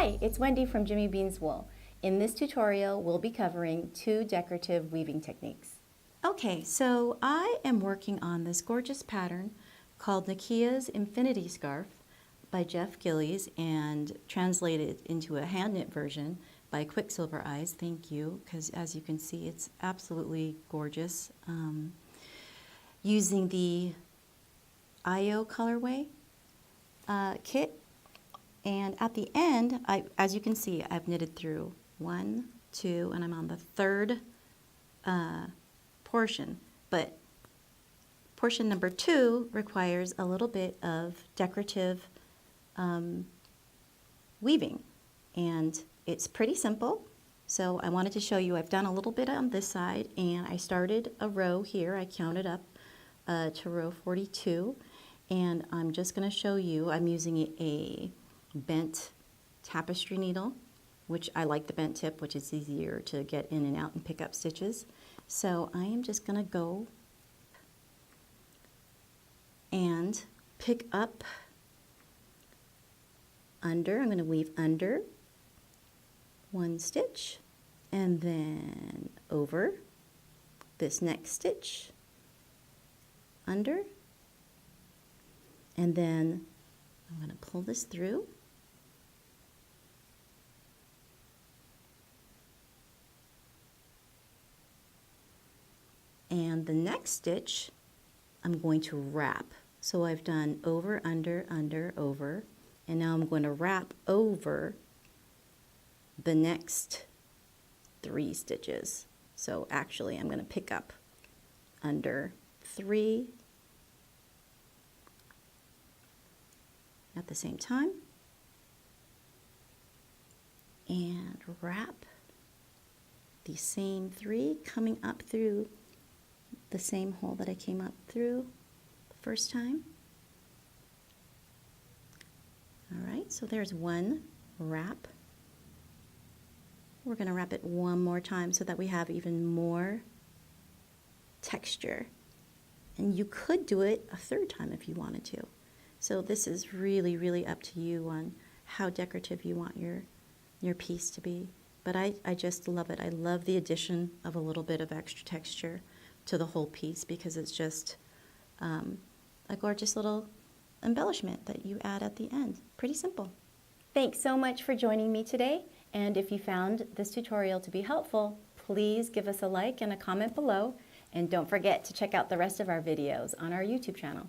Hi, it's Wendy from Jimmy Bean's Wool. In this tutorial, we'll be covering 2 decorative weaving techniques. Okay, so I am working on this gorgeous pattern called Nakia's Infinity Scarf by Jeff Gillies and translated into a hand knit version by Quicksilver Eyes. Thank you, because as you can see, it's absolutely gorgeous. Using the IO colorway kit. And at the end, as you can see, I've knitted through 1, 2, and I'm on the 3rd portion. But portion number 2 requires a little bit of decorative weaving. And it's pretty simple. So I wanted to show you, I've done a little bit on this side, and I started a row here. I counted up to row 42. And I'm just going to show you, I'm using a bent tapestry needle, which I like the bent tip, which is easier to get in and out and pick up stitches. So I am just going to go and pick up under. I'm going to weave under 1 stitch and then over this next stitch, under, and then I'm going to pull this through. And the next stitch, I'm going to wrap. So I've done over, under, under, over, and now I'm going to wrap over the next 3 stitches. So actually, I'm going to pick up under 3 at the same time and wrap the same 3 coming up through the same hole that I came up through the first time. All right, so there's 1 wrap. We're going to wrap it 1 more time so that we have even more texture. And you could do it a 3rd time if you wanted to. So this is really, really up to you on how decorative you want your piece to be. But I just love it. I love the addition of a little bit of extra texture to the whole piece because it's just a gorgeous little embellishment that you add at the end. Pretty simple. Thanks so much for joining me today. And if you found this tutorial to be helpful, please give us a like and a comment below. And don't forget to check out the rest of our videos on our YouTube channel.